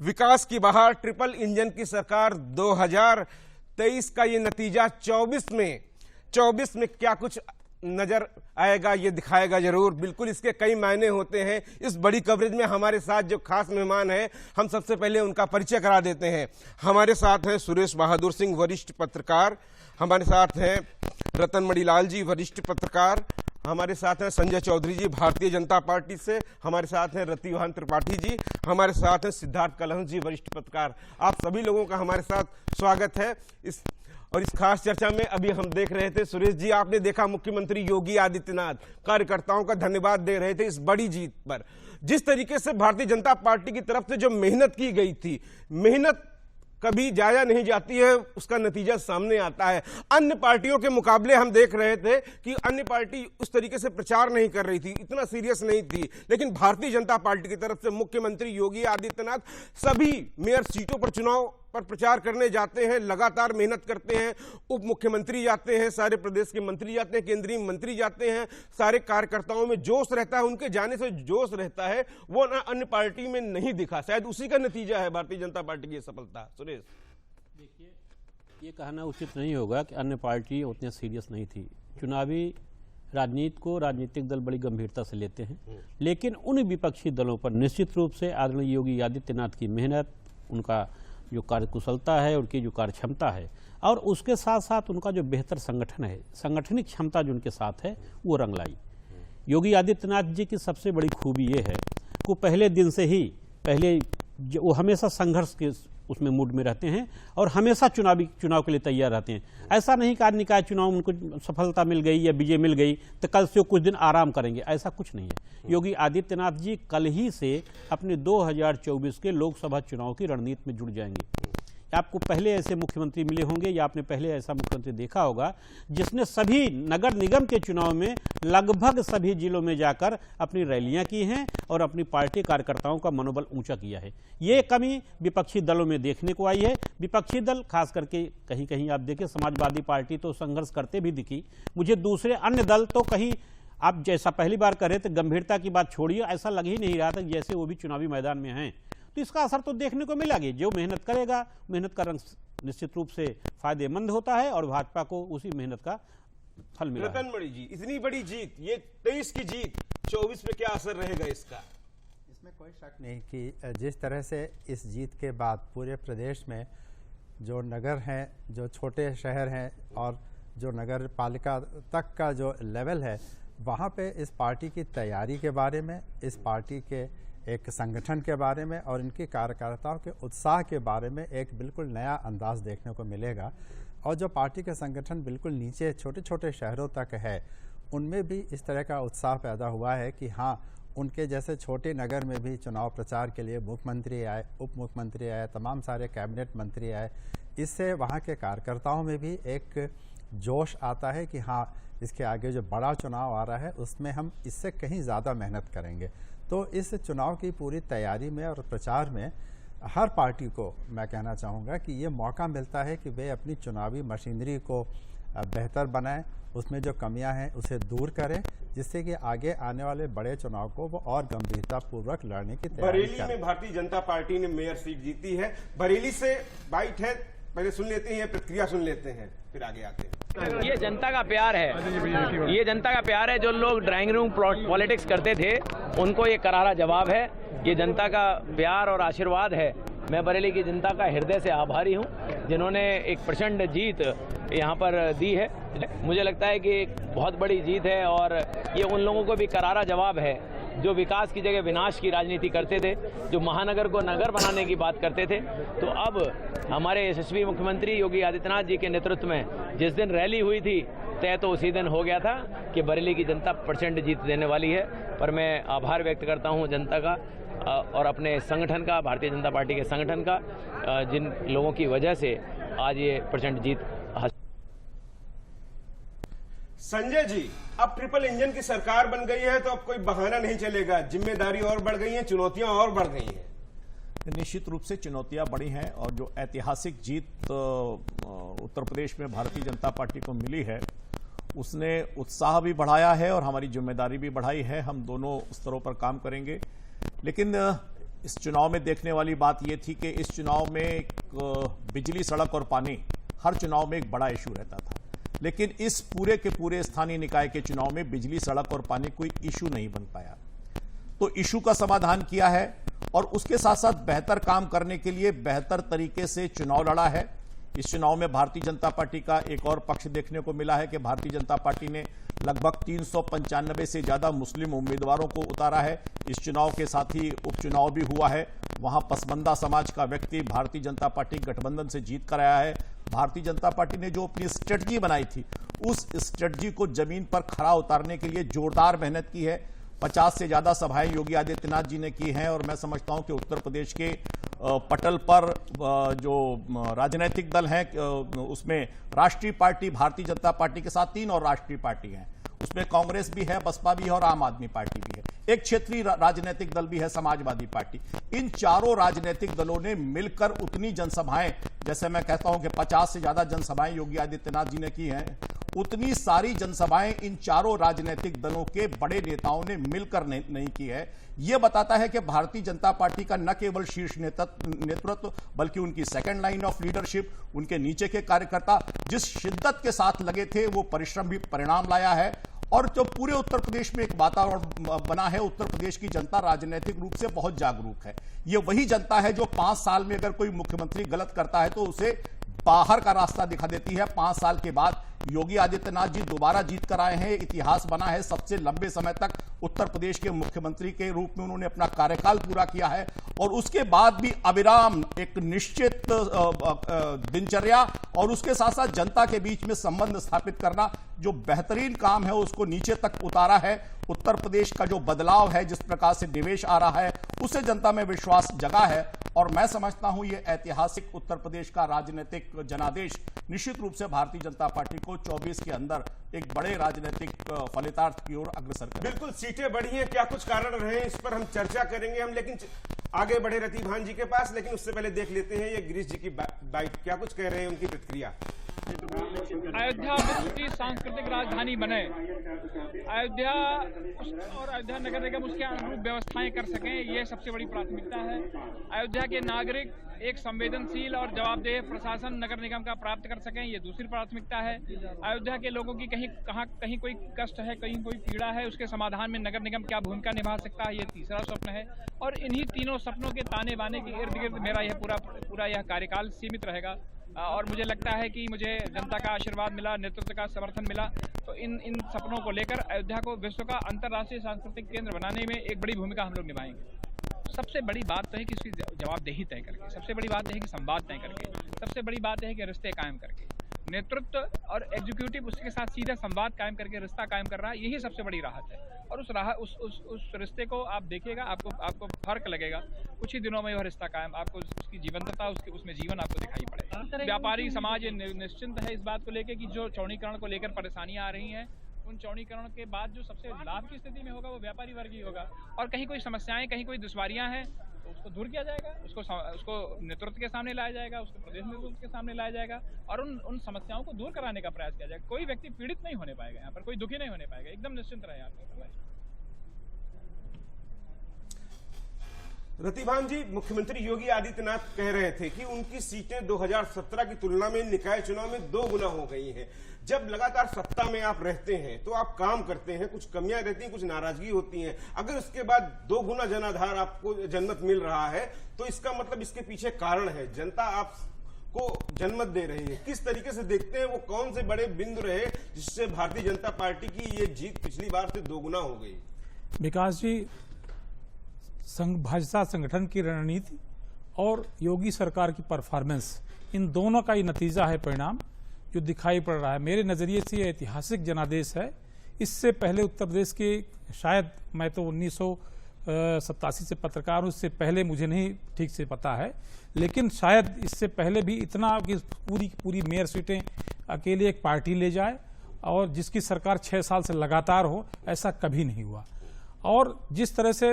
विकास की बहार, triple engine की सरकार 2023 का ये नतीजा 24 में क्या कुछ नजर आएगा, ये दिखाएगा जरूर। बिल्कुल इसके कई मायने होते हैं। इस बड़ी कवरेज में हमारे साथ जो खास मेहमान हैं, हम सबसे पहले उनका परिचय करा देते हैं। हमारे साथ हैं सुरेश बहादुर सिंह, वरिष्ठ पत्रकार। हमारे साथ हैं रतन मणिलाल जी, वरिष्ठ पत्रकार। हमारे साथ हैं संजय चौधरी जी, भारतीय जनता पार्टी से। हमारे साथ हैं रतिवाहन त्रिपाठी जी। हमारे साथ हैं सिद्धार्थ कलहंस जी, वरिष्ठ पत्रकार। आप सभी लोगों का हमारे साथ स्वागत है। इस खास चर्चा में अभी हम देख रहे थे, सुरेश जी आपने देखा मुख्यमंत्री योगी आदित्यनाथ कार्यकर्ताओं का धन्यवाद दे रहे थे इस बड़ी जीत पर। जिस तरीके से भारतीय जनता पार्टी की तरफ से जो मेहनत की गई थी, मेहनत कभी जाया नहीं जाती है, उसका नतीजा सामने आता है। अन्य पार्टियों के मुकाबले हम देख रहे थे कि अन्य पार्टी उस तरीके से प्रचार नहीं कर रही थी, इतना सीरियस नहीं थी, लेकिन भारतीय जनता पार्टी की तरफ से मुख्यमंत्री योगी आदित्यनाथ सभी मेयर सीटों पर चुनाव पर प्रचार करने जाते हैं, लगातार मेहनत करते हैं। उप मुख्यमंत्री जाते हैं, सारे प्रदेश के मंत्री जाते हैं, केंद्रीय मंत्री जाते हैं, सारे कार्यकर्ताओं में जोश रहता है। उनके जाने से जोश रहता है, वो ना अन्य पार्टी में नहीं दिखा। शायद उसी का नतीजा है भारतीय जनता पार्टी की सफलता। सुरेश, देखिए, ये कहना उचित नहीं होगा कि अन्य पार्टी उतने सीरियस नहीं थी। चुनावी राजनीति को राजनीतिक दल बड़ी गंभीरता से लेते हैं, लेकिन उन विपक्षी दलों पर निश्चित रूप से आदरणीय योगी आदित्यनाथ की मेहनत, उनका जो कार्यकुशलता है, उनकी जो कार्य क्षमता है, और उसके साथ साथ उनका जो बेहतर संगठन है, सांगठनिक क्षमता जो उनके साथ है, वो रंग लाई। योगी आदित्यनाथ जी की सबसे बड़ी खूबी ये है कि पहले दिन से ही वो हमेशा संघर्ष के उसमें मूड में रहते हैं और हमेशा चुनाव के लिए तैयार रहते हैं। ऐसा नहीं कि आज निकाय चुनाव में उनको सफलता मिल गई या विजय मिल गई तो कल से वो कुछ दिन आराम करेंगे, ऐसा कुछ नहीं है। योगी आदित्यनाथ जी कल ही से अपने 2024 के लोकसभा चुनाव की रणनीति में जुड़ जाएंगे। आपको पहले ऐसे मुख्यमंत्री मिले होंगे या आपने पहले ऐसा मुख्यमंत्री देखा होगा जिसने सभी नगर निगम के चुनाव में लगभग सभी जिलों में जाकर अपनी रैलियां की हैं और अपनी पार्टी कार्यकर्ताओं का मनोबल ऊंचा किया है। ये कमी विपक्षी दलों में देखने को आई है। विपक्षी दल खास करके कहीं कहीं आप देखें, समाजवादी पार्टी तो संघर्ष करते भी दिखी, मुझे दूसरे अन्य दल तो कहीं आप जैसा पहली बार कर रहे थे, गंभीरता की बात छोड़िए, ऐसा लग ही नहीं रहा था जैसे वो भी चुनावी मैदान में हैं। तो इसका असर तो देखने को मिलेगा। जो मेहनत करेगा, मेहनत का रंग निश्चित रूप से फायदेमंद होता है और भाजपा को उसी मेहनत का फल मिला। रतन मणि जी, इतनी बड़ी जीत, ये 23 की जीत 24 में क्या असर रहेगा इसका? इसमें कोई शक नहीं कि जिस तरह से इस जीत के बाद पूरे प्रदेश में जो नगर हैं, जो छोटे शहर हैं और जो नगर पालिका तक का जो लेवल है, वहाँ पे इस पार्टी की तैयारी के बारे में, इस पार्टी के एक संगठन के बारे में और इनके कार्यकर्ताओं के उत्साह के बारे में एक बिल्कुल नया अंदाज देखने को मिलेगा। और जो पार्टी के संगठन बिल्कुल नीचे छोटे छोटे शहरों तक है, उनमें भी इस तरह का उत्साह पैदा हुआ है कि हाँ, उनके जैसे छोटे नगर में भी चुनाव प्रचार के लिए मुख्यमंत्री आए, उप मुख्यमंत्री आए, तमाम सारे कैबिनेट मंत्री आए। इससे वहाँ के कार्यकर्ताओं में भी एक जोश आता है कि हाँ, इसके आगे जो बड़ा चुनाव आ रहा है उसमें हम इससे कहीं ज़्यादा मेहनत करेंगे। तो इस चुनाव की पूरी तैयारी में और प्रचार में हर पार्टी को मैं कहना चाहूँगा कि ये मौका मिलता है कि वे अपनी चुनावी मशीनरी को बेहतर बनाएं, उसमें जो कमियां हैं उसे दूर करें, जिससे कि आगे आने वाले बड़े चुनाव को वो और गंभीरतापूर्वक लड़ने की तैयारी करें। बरेली में भारतीय जनता पार्टी ने मेयर सीट जीती है। बरेली से बाइट है, पहले सुन लेते हैं, प्रतिक्रिया सुन लेते हैं, फिर आगे आते हैं। ये जनता का प्यार है, ये जनता का प्यार है। जो लोग ड्राइंग रूम पॉलिटिक्स करते थे उनको ये करारा जवाब है। ये जनता का प्यार और आशीर्वाद है। मैं बरेली की जनता का हृदय से आभारी हूँ जिन्होंने एक प्रचंड जीत यहाँ पर दी है। मुझे लगता है कि एक बहुत बड़ी जीत है और ये उन लोगों को भी करारा जवाब है जो विकास की जगह विनाश की राजनीति करते थे, जो महानगर को नगर बनाने की बात करते थे। तो अब हमारे यशस्वी मुख्यमंत्री योगी आदित्यनाथ जी के नेतृत्व में जिस दिन रैली हुई थी, तय तो उसी दिन हो गया था कि बरेली की जनता प्रचंड जीत देने वाली है। पर मैं आभार व्यक्त करता हूं जनता का और अपने संगठन का, भारतीय जनता पार्टी के संगठन का, जिन लोगों की वजह से आज ये प्रचंड जीत। संजय जी, अब ट्रिपल इंजन की सरकार बन गई है तो अब कोई बहाना नहीं चलेगा, जिम्मेदारी और बढ़ गई है, चुनौतियां और बढ़ गई हैं। निश्चित रूप से चुनौतियां बढ़ी हैं और जो ऐतिहासिक जीत उत्तर प्रदेश में भारतीय जनता पार्टी को मिली है, उसने उत्साह भी बढ़ाया है और हमारी जिम्मेदारी भी बढ़ाई है। हम दोनों स्तरों पर काम करेंगे, लेकिन इस चुनाव में देखने वाली बात यह थी कि इस चुनाव में बिजली, सड़क और पानी हर चुनाव में एक बड़ा इशू रहता था, लेकिन इस पूरे के पूरे स्थानीय निकाय के चुनाव में बिजली, सड़क और पानी कोई इशू नहीं बन पाया। तो इशू का समाधान किया है और उसके साथ साथ बेहतर काम करने के लिए बेहतर तरीके से चुनाव लड़ा है। इस चुनाव में भारतीय जनता पार्टी का एक और पक्ष देखने को मिला है कि भारतीय जनता पार्टी ने लगभग 395 से ज्यादा मुस्लिम उम्मीदवारों को उतारा है। इस चुनाव के साथ ही उपचुनाव भी हुआ है, वहां पसमंदा समाज का व्यक्ति भारतीय जनता पार्टी गठबंधन से जीत कर आया है। भारतीय जनता पार्टी ने जो अपनी स्ट्रेटजी बनाई थी, उस स्ट्रेटजी को जमीन पर खरा उतारने के लिए जोरदार मेहनत की है। 50 से ज्यादा सभाएं योगी आदित्यनाथ जी ने की हैं और मैं समझता हूं कि उत्तर प्रदेश के पटल पर जो राजनीतिक दल हैं उसमें राष्ट्रीय पार्टी भारतीय जनता पार्टी के साथ 3 और राष्ट्रीय पार्टी हैं, उसमें कांग्रेस भी है, बसपा भी है और आम आदमी पार्टी भी है। एक क्षेत्रीय राजनीतिक दल भी है, समाजवादी पार्टी। इन चारों राजनीतिक दलों ने मिलकर उतनी जनसभाएं, जैसे मैं कहता हूं कि 50 से ज्यादा जनसभाएं योगी आदित्यनाथ जी ने की हैं, उतनी सारी जनसभाएं इन चारों राजनीतिक दलों के बड़े नेताओं ने मिलकर नहीं की है। यह बताता है कि भारतीय जनता पार्टी का न केवल शीर्ष नेतृत्व बल्कि उनकी सेकंड लाइन ऑफ लीडरशिप, उनके नीचे के कार्यकर्ता जिस शिद्दत के साथ लगे थे, वो परिश्रम भी परिणाम लाया है। और जो पूरे उत्तर प्रदेश में एक वातावरण बना है, उत्तर प्रदेश की जनता राजनीतिक रूप से बहुत जागरूक है। ये वही जनता है जो 5 साल में अगर कोई मुख्यमंत्री गलत करता है तो उसे बाहर का रास्ता दिखा देती है। 5 साल के बाद योगी आदित्यनाथ जी दोबारा जीत कर आए हैं। इतिहास बना है, सबसे लंबे समय तक उत्तर प्रदेश के मुख्यमंत्री के रूप में उन्होंने अपना कार्यकाल पूरा किया है और उसके बाद भी अविराम एक निश्चित दिनचर्या और उसके साथ साथ जनता के बीच में संबंध स्थापित करना, जो बेहतरीन काम है उसको नीचे तक उतारा है। उत्तर प्रदेश का जो बदलाव है, जिस प्रकार से निवेश आ रहा है, उससे जनता में विश्वास जगा है और मैं समझता हूं ये ऐतिहासिक उत्तर प्रदेश का राजनीतिक जनादेश निश्चित रूप से भारतीय जनता पार्टी को 24 के अंदर एक बड़े राजनीतिक फलितार्थ की ओर अग्रसर करें। बिल्कुल, सीटें बढ़ी हैं, क्या कुछ कारण रहे हैं इस पर हम चर्चा करेंगे हम, लेकिन आगे बढ़े रतिभान जी के पास। लेकिन उससे पहले देख लेते हैं ये गिरीश जी की बाइट, क्या कुछ कह रहे हैं, उनकी प्रतिक्रिया। अयोध्या विश्व की सांस्कृतिक राजधानी बने, अयोध्या और अयोध्या नगर निगम उसके अनुरूप व्यवस्थाएं कर सकें, ये सबसे बड़ी प्राथमिकता है। अयोध्या के नागरिक एक संवेदनशील और जवाबदेह प्रशासन नगर निगम का प्राप्त कर सकें, ये दूसरी प्राथमिकता है। अयोध्या के लोगों की कहीं कोई कष्ट है, कहीं कोई पीड़ा है, उसके समाधान में नगर निगम क्या भूमिका निभा सकता है, ये तीसरा स्वप्न है। और इन्हीं तीनों सपनों के ताने बाने के इर्द गिर्द मेरा यह पूरा यह कार्यकाल सीमित रहेगा और मुझे लगता है कि मुझे जनता का आशीर्वाद मिला, नेतृत्व का समर्थन मिला, तो इन सपनों को लेकर अयोध्या को विश्व का अंतर्राष्ट्रीय सांस्कृतिक केंद्र बनाने में एक बड़ी भूमिका हम लोग निभाएंगे। सबसे बड़ी बात तो है कि उसकी जवाबदेही तय करके, सबसे बड़ी बात है कि संवाद तय करके, सबसे बड़ी बात है कि रिश्ते कायम करके, नेतृत्व और एग्जीक्यूटिव उसके साथ सीधा संवाद कायम करके रिश्ता कायम कर रहा है, यही सबसे बड़ी राहत है। और उस रिश्ते को आप देखिएगा, आपको फर्क लगेगा। कुछ ही दिनों में वह रिश्ता कायम, आपको उसकी जीवंतता, उसमें जीवन आपको दिखाई पड़ेगा। व्यापारी समाज निश्चिंत है इस बात को लेकर कि जो चौड़ीकरण को लेकर परेशानियां आ रही हैं, उन चौड़ीकरण के बाद जो सबसे लाभ की स्थिति में होगा वो व्यापारी वर्ग ही होगा। और कहीं कोई समस्याएं, कहीं कोई दुश्वारियां हैं तो उसको दूर किया जाएगा, उसको नेतृत्व के सामने लाया जाएगा, उसको प्रदेश नेतृत्व के सामने लाया जाएगा और उन समस्याओं को दूर कराने का प्रयास किया जाएगा। कोई व्यक्ति पीड़ित नहीं होने पाएगा, यहाँ पर कोई दुखी नहीं होने पाएगा, एकदम निश्चिंत रहे आप। रतिभान जी, मुख्यमंत्री योगी आदित्यनाथ कह रहे थे कि उनकी सीटें 2017 की तुलना में निकाय चुनाव में 2 गुना हो गई हैं। जब लगातार सत्ता में आप रहते हैं तो आप काम करते हैं, कुछ कमियां रहती हैं, कुछ नाराजगी होती हैं। अगर उसके बाद 2 गुना जनाधार आपको जनमत मिल रहा है तो इसका मतलब इसके पीछे कारण है, जनता आपको जनमत दे रही है। किस तरीके से देखते हैं, वो कौन से बड़े बिंदु रहे जिससे भारतीय जनता पार्टी की ये जीत पिछली बार से 2 गुना हो गई? विकास जी, भाजपा संगठन की रणनीति और योगी सरकार की परफॉर्मेंस, इन दोनों का ही नतीजा है, परिणाम जो दिखाई पड़ रहा है। मेरे नज़रिए से ये ऐतिहासिक जनादेश है। इससे पहले उत्तर प्रदेश के, शायद मैं तो 1987 से पत्रकार हूँ, इससे पहले मुझे नहीं ठीक से पता है, लेकिन शायद इससे पहले भी इतना कि पूरी मेयर सीटें अकेले एक पार्टी ले जाए और जिसकी सरकार 6 साल से लगातार हो, ऐसा कभी नहीं हुआ। और जिस तरह से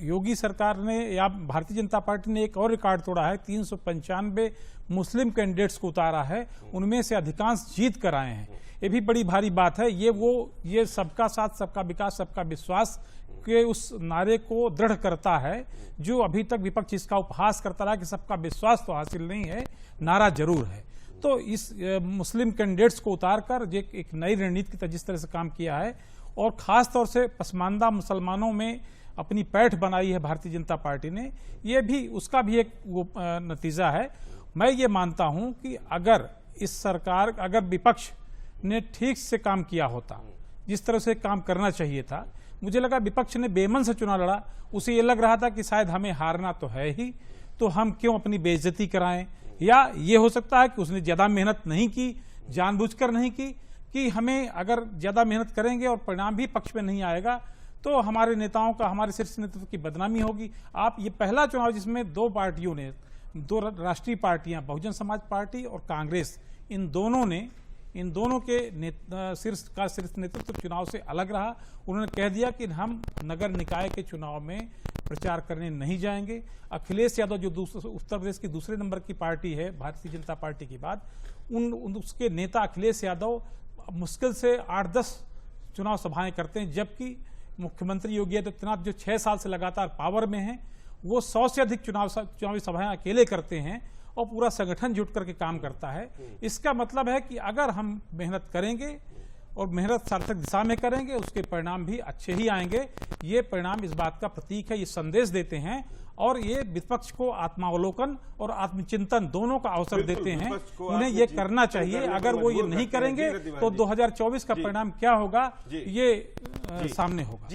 योगी सरकार ने या भारतीय जनता पार्टी ने एक और रिकॉर्ड तोड़ा है, 395 मुस्लिम कैंडिडेट्स को उतारा है, उनमें से अधिकांश जीत कर आए हैं। ये भी बड़ी भारी बात है। ये सबका साथ, सबका विकास, सबका विश्वास के उस नारे को दृढ़ करता है जो अभी तक विपक्ष इसका उपहास करता रहा कि सबका विश्वास तो हासिल नहीं है, नारा जरूर है। तो इस मुस्लिम कैंडिडेट्स को उतारकर जो एक नई रणनीति की तरह जिस तरह से काम किया है और खास तौर से पसमानदा मुसलमानों में अपनी पैठ बनाई है भारतीय जनता पार्टी ने, ये भी उसका भी एक नतीजा है। मैं ये मानता हूं कि अगर इस सरकार, अगर विपक्ष ने ठीक से काम किया होता, जिस तरह से काम करना चाहिए था, मुझे लगा विपक्ष ने बेमन से चुनाव लड़ा, उसे ये लग रहा था कि शायद हमें हारना तो है ही, तो हम क्यों अपनी बेइज्जती कराएं, या ये हो सकता है कि उसने ज्यादा मेहनत नहीं की, जानबूझकर नहीं की, कि हमें अगर ज्यादा मेहनत करेंगे और परिणाम भी पक्ष में नहीं आएगा तो हमारे नेताओं का, हमारे शीर्ष नेतृत्व की बदनामी होगी। आप ये पहला चुनाव जिसमें दो पार्टियों ने, दो राष्ट्रीय पार्टियां, बहुजन समाज पार्टी और कांग्रेस, इन दोनों के शीर्ष नेतृत्व चुनाव से अलग रहा। उन्होंने कह दिया कि हम नगर निकाय के चुनाव में प्रचार करने नहीं जाएंगे। अखिलेश यादव जो उत्तर प्रदेश की दूसरे नंबर की पार्टी है भारतीय जनता पार्टी के बाद, उसके नेता अखिलेश यादव मुश्किल से 8-10 चुनाव सभाएं करते हैं, जबकि मुख्यमंत्री योगी आदित्यनाथ जो 6 साल से लगातार पावर में हैं, वो 100 से अधिक चुनावी सभाएं अकेले करते हैं और पूरा संगठन जुट करके काम करता है। इसका मतलब है कि अगर हम मेहनत करेंगे और मेहनत सार्थक दिशा में करेंगे, उसके परिणाम भी अच्छे ही आएंगे। ये परिणाम इस बात का प्रतीक है, ये संदेश देते हैं और ये विपक्ष को आत्मावलोकन और आत्मचिंतन दोनों का अवसर देते हैं। उन्हें ये करना चाहिए। अगर वो ये नहीं करेंगे तो 2024 का परिणाम क्या होगा ये सामने होगा।